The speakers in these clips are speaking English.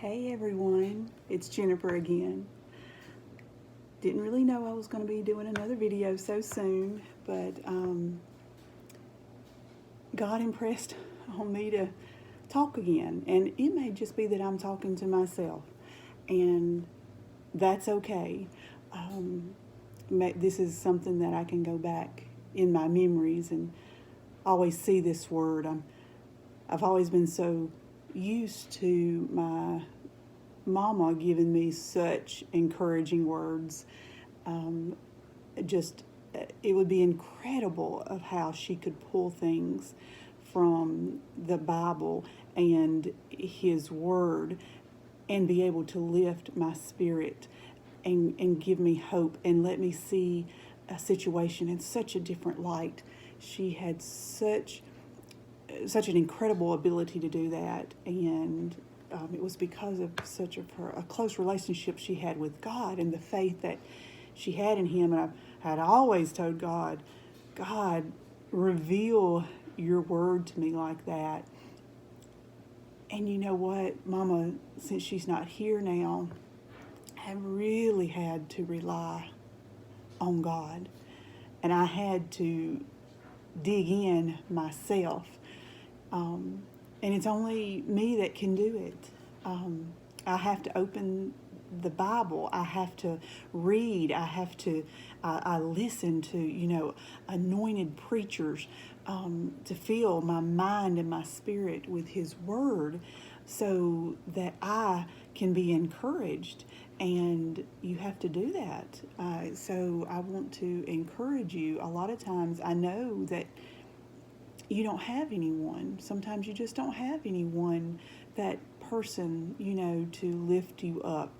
Hey everyone, it's Jennifer again. Didn't really know I was going to be doing another video so soon, but God impressed on me to talk again. And it may just be that I'm talking to myself, and that's okay. This is something that I can go back in my memories and always see this word. I've always been so used to my mama giving me such encouraging words. Um, just it would be incredible of how she could pull things from the Bible and His Word and be able to lift my spirit and give me hope and let me see a situation in such a different light. She had such an incredible ability to do that, and it was because of a close relationship she had with God and the faith that she had in Him. And I had always told God, reveal your word to me like that. And you know what, Mama, since she's not here now, I really had to rely on God. And I had to dig in myself. And it's only me that can do it. I have to open the Bible. I have to read. I listen to, anointed preachers to fill my mind and my spirit with His Word so that I can be encouraged. And you have to do that. So I want to encourage you. A lot of times I know that you don't have anyone. Sometimes you just don't have anyone, that person, to lift you up.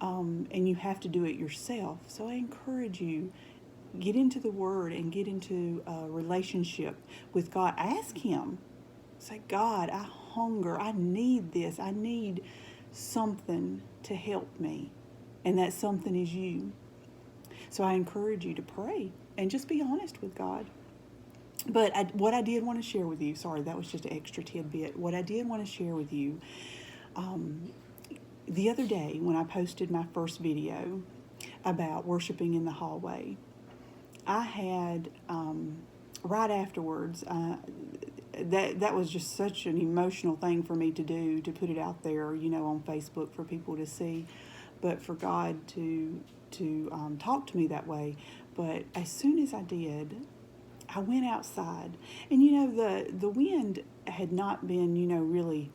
And you have to do it yourself. So I encourage you, get into the Word and get into a relationship with God. Ask Him. Say, God, I hunger. I need this. I need something to help me. And that something is you. So I encourage you to pray and just be honest with God. But what I did want to share with you, sorry, that was just an extra tidbit. What I did want to share with you, the other day when I posted my first video about worshiping in the hallway, I had, right afterwards, that was just such an emotional thing for me to do, to put it out there, on Facebook for people to see, but for God to talk to me that way. But as soon as I did, I went outside, and the wind had not been really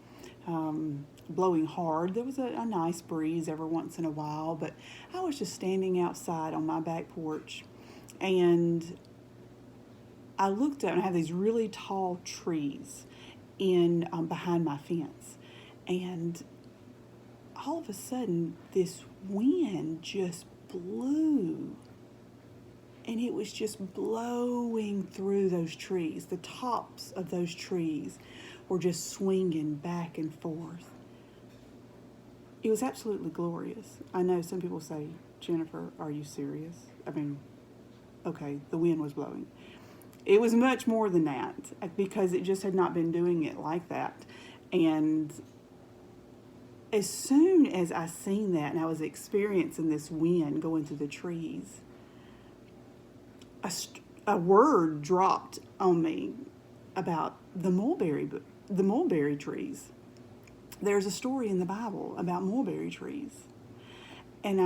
blowing hard. There was a nice breeze every once in a while, but I was just standing outside on my back porch, and I looked up, and I have these really tall trees in behind my fence, and all of a sudden this wind just blew. And it was just blowing through those trees. The tops of those trees were just swinging back and forth. It was absolutely glorious. I know some people say, Jennifer, are you serious? I mean, okay, the wind was blowing. It was much more than that, because it just had not been doing it like that. And as soon as I seen that and I was experiencing this wind going through the trees, a word dropped on me about the mulberry trees. There's a story in the Bible about mulberry trees. And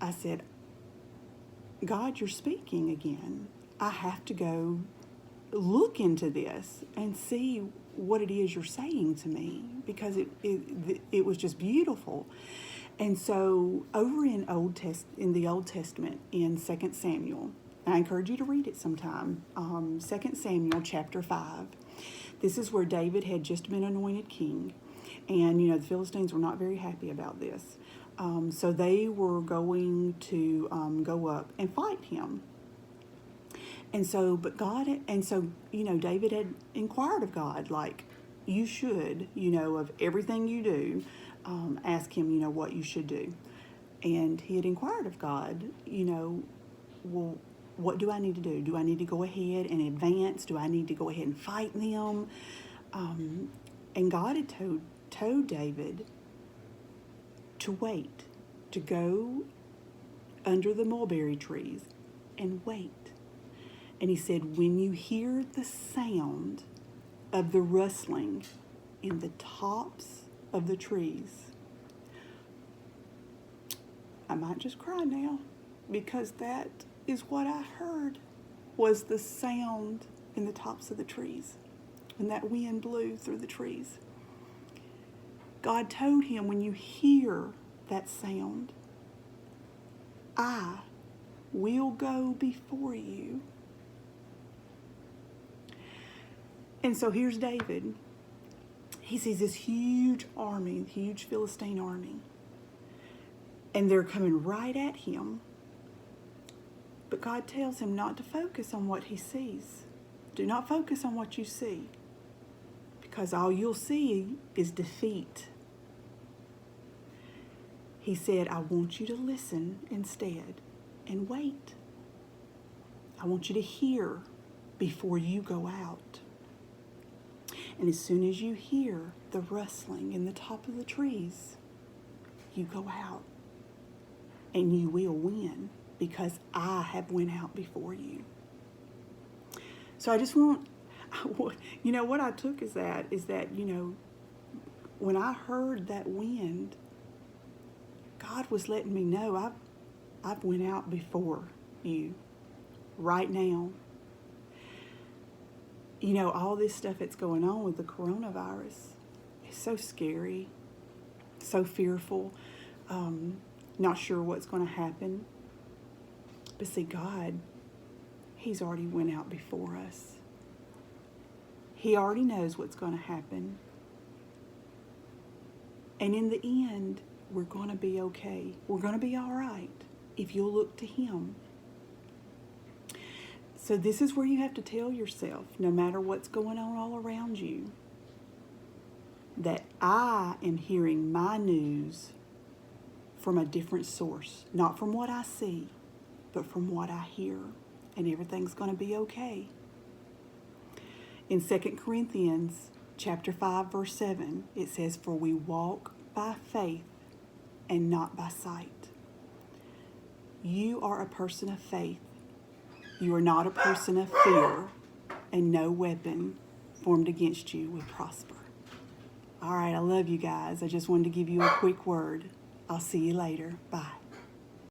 I said, God, you're speaking again. I have to go look into this and see what it is you're saying to me, because it was just beautiful. And so over in the Old Testament, in 2 Samuel, I encourage you to read it sometime. 2 Samuel chapter 5. This is where David had just been anointed king. And, the Philistines were not very happy about this. So they were going to go up and fight him. And so, David had inquired of God, like, you should, of everything you do, ask Him, what you should do. And he had inquired of God, well, what do I need to do? Do I need to go ahead and advance? Do I need to go ahead and fight them? And God had told David to wait, to go under the mulberry trees and wait. And he said, when you hear the sound of the rustling in the tops of the trees, I might just cry now, because that is what I heard, was the sound in the tops of the trees when that wind blew through the trees. God told him, when you hear that sound, I will go before you. And so here's David. He sees this huge army, huge Philistine army, and they're coming right at him. But God tells him not to focus on what he sees. Do not focus on what you see, because all you'll see is defeat. He said, I want you to listen instead and wait. I want you to hear before you go out. And as soon as you hear the rustling in the top of the trees, you go out and you will win, because I have went out before you. So I just want, what I took is that, when I heard that wind, God was letting me know I've went out before you right now. All this stuff that's going on with the coronavirus is so scary, so fearful, not sure what's going to happen. But see, God, He's already went out before us. He already knows what's going to happen. And in the end, we're going to be okay. We're going to be all right if you'll look to Him. So this is where you have to tell yourself, no matter what's going on all around you, that I am hearing my news from a different source. Not from what I see, but from what I hear. And everything's going to be okay. In 2 Corinthians chapter 5, verse 7, it says, for we walk by faith and not by sight. You are a person of faith. You are not a person of fear, and no weapon formed against you will prosper. All right, I love you guys. I just wanted to give you a quick word. I'll see you later. Bye.